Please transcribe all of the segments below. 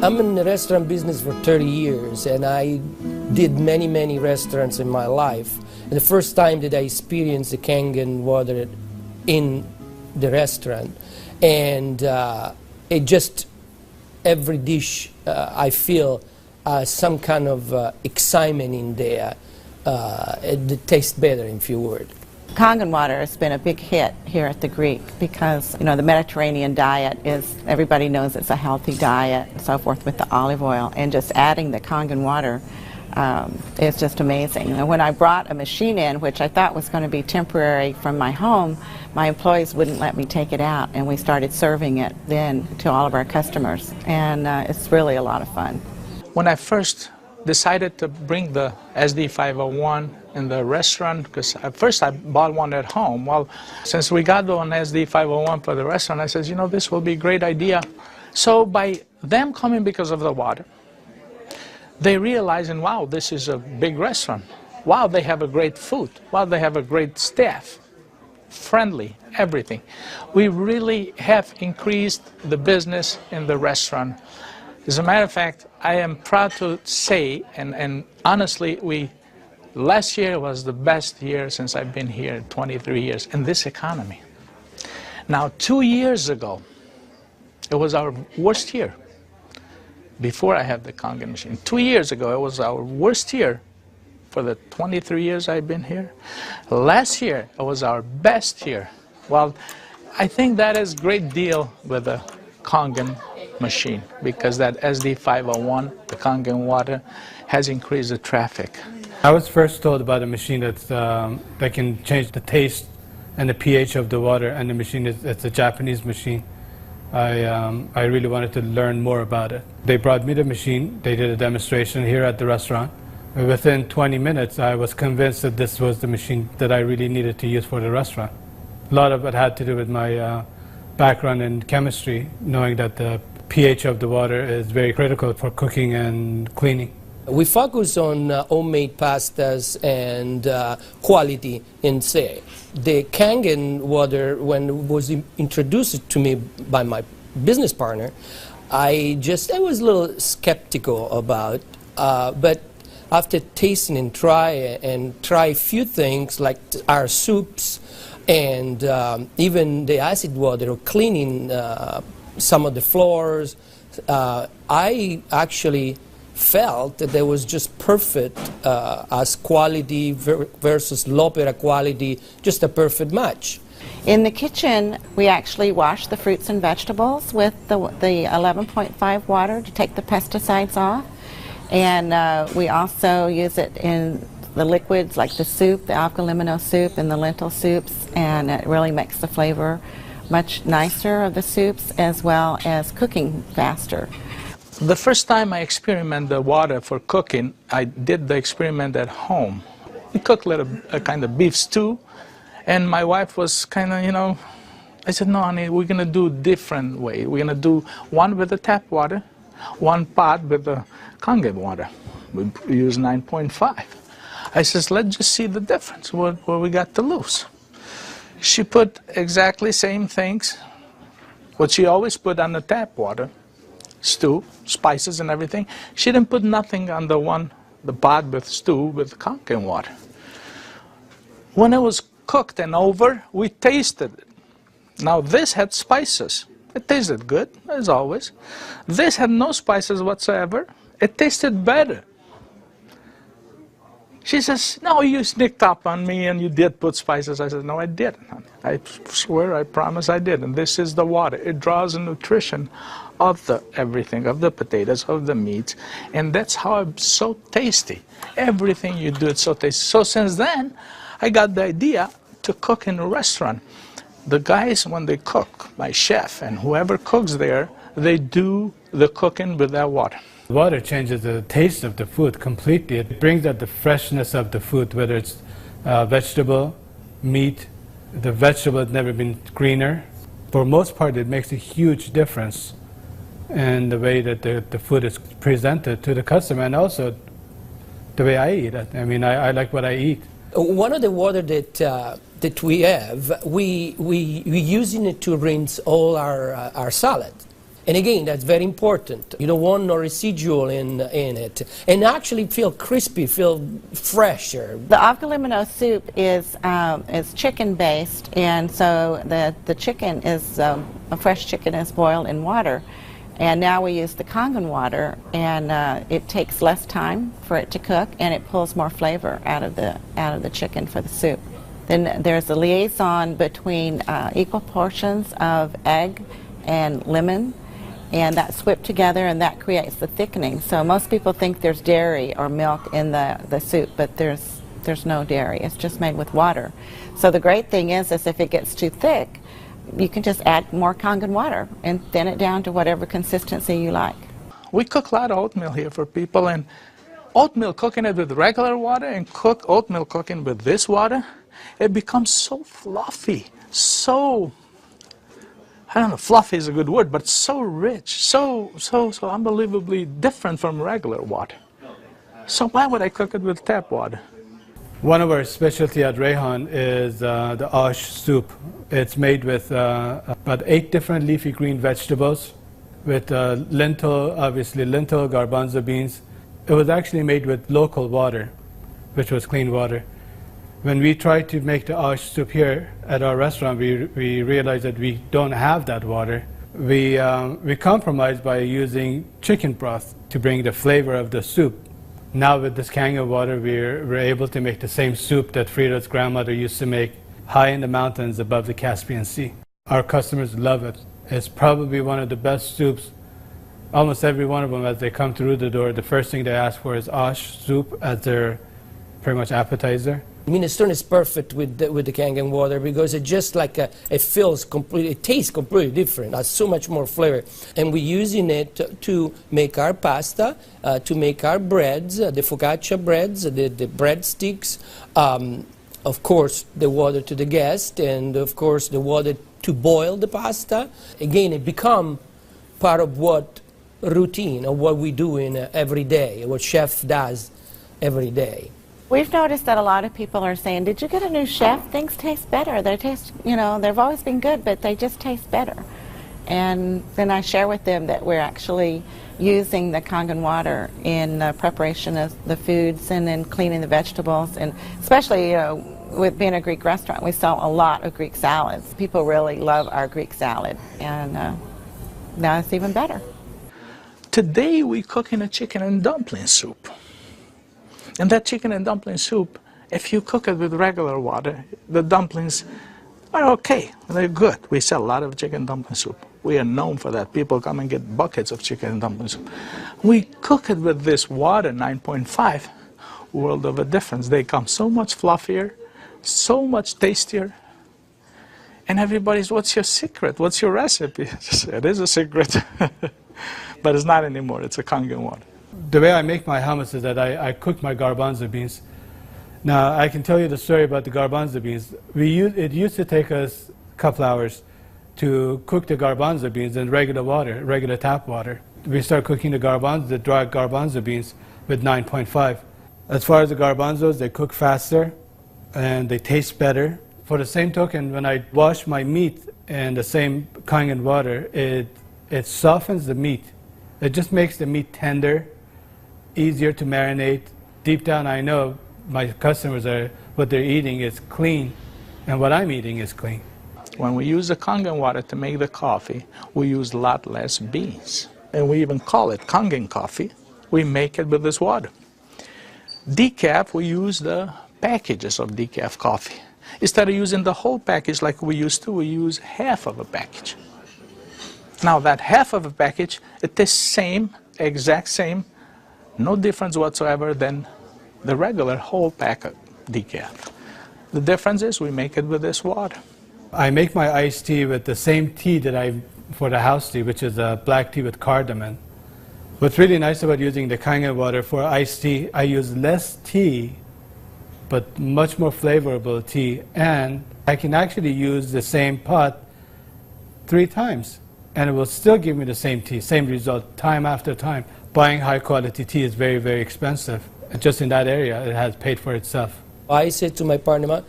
I'm in the restaurant business for 30 years, and I did many restaurants in my life. And the first time that I experienced the Kangen water in the restaurant, and it just, every dish I feel some kind of excitement in there. It tastes better, in few words. Kagan water has been a big hit here at the Greek because, you know, the Mediterranean diet is, everybody knows it's a healthy diet and so forth with the olive oil, and just adding the Kagan water is just amazing. And when I brought a machine in, which I thought was going to be temporary from my home, my employees wouldn't let me take it out, and we started serving it then to all of our customers, and it's really a lot of fun. When I first decided to bring the SD501 in the restaurant, because at first I bought one at home. Well, since we got one SD501 for the restaurant, I said, you know, this will be a great idea. So by them coming because of the water, they realizing, wow, this is a big restaurant. Wow, they have a great food. Wow, they have a great staff. Friendly, everything. We really have increased the business in the restaurant. As a matter of fact, I am proud to say, and honestly, last year was the best year since I've been here, 23 years, in this economy. Now, 2 years ago, it was our worst year, before I had the Kagan machine. 2 years ago, it was our worst year for the 23 years I've been here. Last year, it was our best year. Well, I think that is a great deal with the Kagan machine, because that SD501, the Kagan water, has increased the traffic. I was first told about a machine that can change the taste and the pH of the water, and the machine it's a Japanese machine. I really wanted to learn more about it. They brought me the machine, they did a demonstration here at the restaurant. Within 20 minutes I was convinced that this was the machine that I really needed to use for the restaurant. A lot of it had to do with my background in chemistry, knowing that the pH of the water is very critical for cooking and cleaning. We focus on homemade pastas and quality in say. The Kagan water, when it was introduced to me by my business partner, I was a little skeptical about, but after tasting and try a few things like our soups and even the acid water, or cleaning some of the floors, I actually felt that there was just perfect as quality versus L'Opera quality, just a perfect match. In the kitchen, we actually wash the fruits and vegetables with the 11.5 water to take the pesticides off, and we also use it in the liquids like the soup, the alkalimino soup and the lentil soups, and it really makes the flavor much nicer of the soups, as well as cooking faster. The first time I experimented the water for cooking, I did the experiment at home. We cooked a kind of beef stew, and my wife was kind of, you know, I said, no, honey, we're going to do a different way. We're going to do one with the tap water, one pot with the Kagan water. We use 9.5. I says, let's just see the difference, what we got to lose. She put exactly same things, what she always put on the tap water, stew, spices and everything. She didn't put nothing on the pot with stew with Kagan water. When it was cooked and over, we tasted it. Now this had spices. It tasted good, as always. This had no spices whatsoever. It tasted better. She says, no, you sneaked up on me and you did put spices. I said, no, I didn't, honey. I swear, I promise I did. And this is the water. It draws the nutrition of the everything, of the potatoes, of the meats. And that's how it's so tasty. Everything you do, it's so tasty. So since then, I got the idea to cook in a restaurant. The guys, when they cook, my chef and whoever cooks there, they do the cooking with that water. Water changes the taste of the food completely. It brings out the freshness of the food, whether it's vegetable, meat. The vegetable has never been greener. For most part, it makes a huge difference in the way that the food is presented to the customer, and also the way I eat it. I mean, I like what I eat. One of the water that we have, we using it to rinse all our salad. And again, that's very important. You don't want no residual in it. And actually feel crispy, feel fresher. The avgalimino soup is chicken-based, and so the chicken is, a fresh chicken is boiled in water. And now we use the Kagan water, and it takes less time for it to cook, and it pulls more flavor out of the chicken for the soup. Then there's a liaison between equal portions of egg and lemon, and that's whipped together, and that creates the thickening. So most people think there's dairy or milk in the soup, but there's no dairy. It's just made with water. So the great thing is if it gets too thick, you can just add more Kagan water and thin it down to whatever consistency you like. We cook a lot of oatmeal here for people, and oatmeal, cooking it with regular water and oatmeal cooking with this water, it becomes so fluffy, so, I don't know, fluffy is a good word, but so rich, so unbelievably different from regular water. So why would I cook it with tap water? One of our specialty at Rayhan is the ash soup. It's made with about 8 different leafy green vegetables, with lentil, obviously lentil, garbanzo beans. It was actually made with local water, which was clean water. When we tried to make the ash soup here at our restaurant, we realized that we don't have that water. We compromised by using chicken broth to bring the flavor of the soup. Now with this Kagan water, we're able to make the same soup that Frida's grandmother used to make high in the mountains above the Caspian Sea. Our customers love it. It's probably one of the best soups. Almost every one of them, as they come through the door, the first thing they ask for is ash soup as their pretty much appetizer. Minestrone is perfect with the Kagan water because it just like it feels completely, it tastes completely different. It has so much more flavor, and we're using it to make our pasta, to make our breads, the focaccia breads, the breadsticks. Of course, the water to the guest, and of course the water to boil the pasta. Again, it become part of what routine of what we do in every day, what chef does every day. We've noticed that a lot of people are saying, did you get a new chef? Things taste better. They taste, you know, they've always been good, but they just taste better. And then I share with them that we're actually using the Kagan water in preparation of the foods and in cleaning the vegetables. And especially, you know, with being a Greek restaurant, we sell a lot of Greek salads. People really love our Greek salad, and now it's even better. Today we're cooking a chicken and dumpling soup. And that chicken and dumpling soup, if you cook it with regular water, the dumplings are okay. They're good. We sell a lot of chicken dumpling soup. We are known for that. People come and get buckets of chicken and dumpling soup. We cook it with this water, 9.5, world of a difference. They come so much fluffier, so much tastier. And everybody's, what's your secret? What's your recipe? It is a secret. But it's not anymore. It's a Kagan water. The way I make my hummus is that I cook my garbanzo beans. Now, I can tell you the story about the garbanzo beans. It used to take us a couple hours to cook the garbanzo beans in regular water, regular tap water. We start cooking the dry garbanzo beans with 9.5. As far as the garbanzos, they cook faster and they taste better. For the same token, when I wash my meat in the same Kagan water, it softens the meat. It just makes the meat tender, easier to marinate. Deep down, I know my customers what they're eating is clean, and what I'm eating is clean. When we use the Kagan water to make the coffee, we use a lot less beans. And we even call it Kagan coffee. We make it with this water. Decaf, we use the packages of decaf coffee. Instead of using the whole package like we used to, we use half of a package. Now that half of a package, it is same, exact same, no difference whatsoever than the regular whole pack of decaf. The difference is we make it with this water. I make my iced tea with the same tea that for the house tea, which is a black tea with cardamom. What's really nice about using the Kagan water for iced tea, I use less tea, but much more flavorful tea, and I can actually use the same pot 3 times. And it will still give me the same tea, same result, time after time. Buying high quality tea is very, very expensive. Just in that area, it has paid for itself. I said to my partner,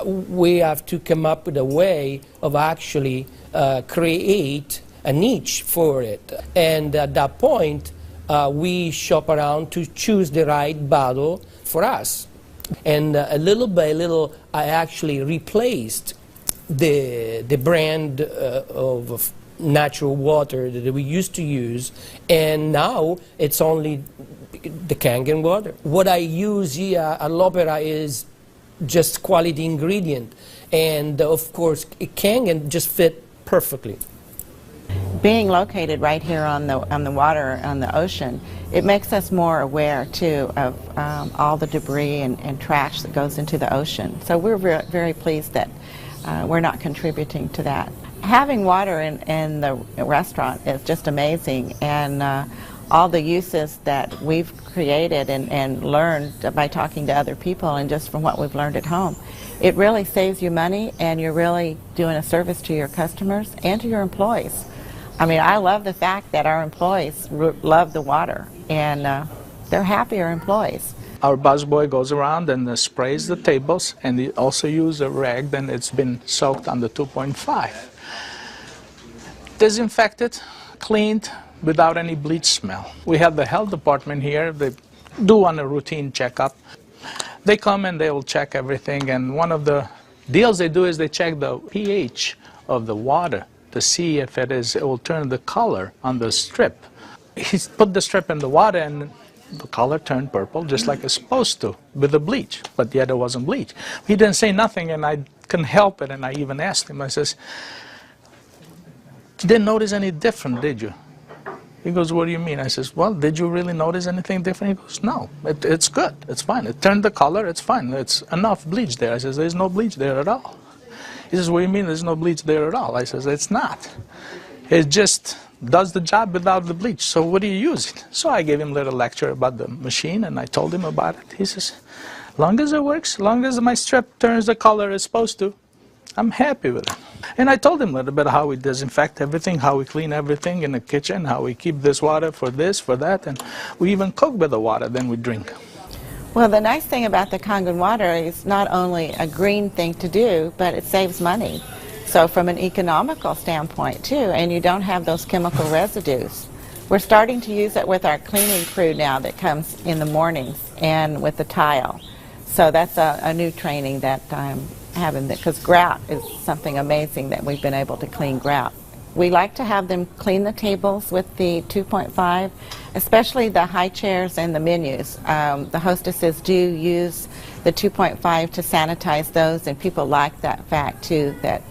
we have to come up with a way of actually create a niche for it. And at that point, we shop around to choose the right bottle for us. And little by little, I actually replaced the brand of natural water that we used to use, and now it's only the Kangen water. What I use here at L'Opera is just quality ingredient, and of course Kangen just fit perfectly. Being located right here on the water, on the ocean, it makes us more aware too of all the debris and trash that goes into the ocean. So we're very pleased that we're not contributing to that. Having water in the restaurant is just amazing, and all the uses that we've created and learned by talking to other people and just from what we've learned at home, it really saves you money, and you're really doing a service to your customers and to your employees. I mean, I love the fact that our employees love the water, and they're happier employees. Our busboy goes around and sprays the tables, and he also uses a rag, then it's been soaked under 2.5. Disinfected, cleaned, without any bleach smell. We have the health department here. They do on a routine checkup. They come and they will check everything, and one of the deals they do is they check the pH of the water to see if it will turn the color on the strip. He put the strip in the water and the color turned purple just like it's supposed to with the bleach, but yet it wasn't bleach. He didn't say nothing, and I couldn't help it, and I even asked him, I says, "You didn't notice any different, did you?" He goes, "What do you mean?" I says, "Well, did you really notice anything different?" He goes, "No, it's good, it's fine. It turned the color, it's fine. It's enough bleach there." I says, "There's no bleach there at all." He says, "What do you mean there's no bleach there at all?" I says, "It's not. It just does the job without the bleach. So what do you use it?" So I gave him a little lecture about the machine, and I told him about it. He says, "Long as it works, long as my strip turns the color it's supposed to, I'm happy with it." And I told him a little bit how we disinfect everything, how we clean everything in the kitchen, how we keep this water for this, for that, and we even cook with the water, then we drink. Well, the nice thing about the Kangen water is not only a green thing to do, but it saves money. So from an economical standpoint too, and you don't have those chemical residues. We're starting to use it with our cleaning crew now that comes in the mornings and with the tile. So that's a new training that I'm having, because grout is something amazing that we've been able to clean grout. We like to have them clean the tables with the 2.5, especially the high chairs and the menus. The hostesses do use the 2.5 to sanitize those, and people like that fact too, that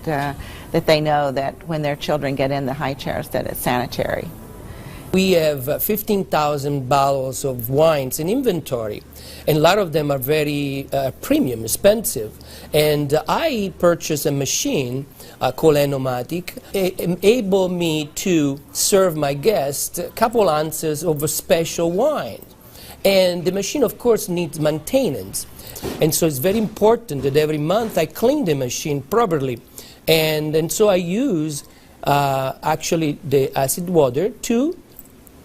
they know that when their children get in the high chairs that it's sanitary. We have 15,000 bottles of wines in inventory, and a lot of them are very premium, expensive. And I purchased a machine called Enomatic, able me to serve my guests a couple ounces of a special wine. And the machine, of course, needs maintenance. And so it's very important that every month I clean the machine properly. And so I use actually the acid water to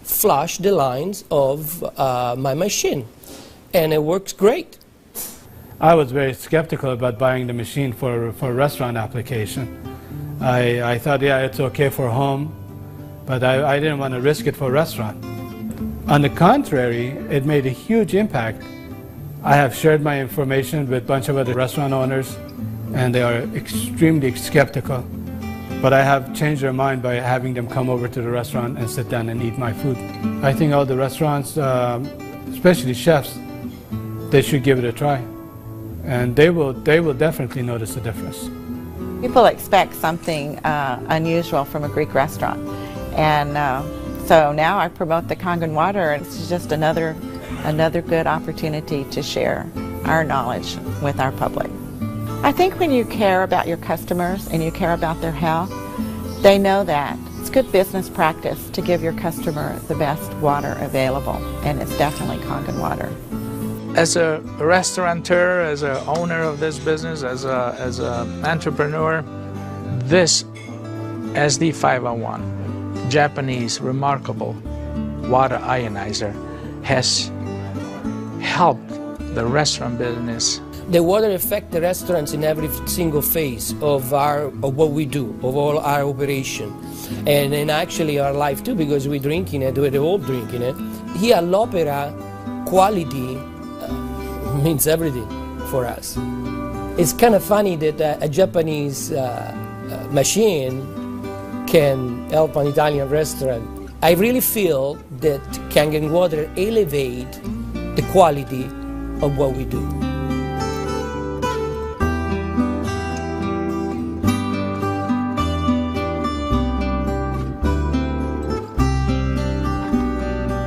flush the lines of my machine, and it works great. I was very skeptical about buying the machine for a restaurant application. I thought, yeah, it's okay for home, but I didn't want to risk it for a restaurant. On the contrary, it made a huge impact. I have shared my information with a bunch of other restaurant owners, and they are extremely skeptical. But I have changed their mind by having them come over to the restaurant and sit down and eat my food. I think all the restaurants, especially chefs, they should give it a try. And they will definitely notice a difference. People expect something unusual from a Greek restaurant. And so now I promote the Kangen water, and it's just another good opportunity to share our knowledge with our public. I think when you care about your customers and you care about their health, they know that. It's good business practice to give your customer the best water available, and it's definitely Kangen water. As a restaurateur, as an owner of this business, as an entrepreneur, this SD501, Japanese remarkable water ionizer, has helped the restaurant business The water affects the restaurants in every single phase of what we do, of all our operation, and actually our life too, because we're drinking it, we're all drinking it. Here at l'Opera, quality means everything for us. It's kind of funny that a Japanese machine can help an Italian restaurant. I really feel that Kangen water elevate the quality of what we do.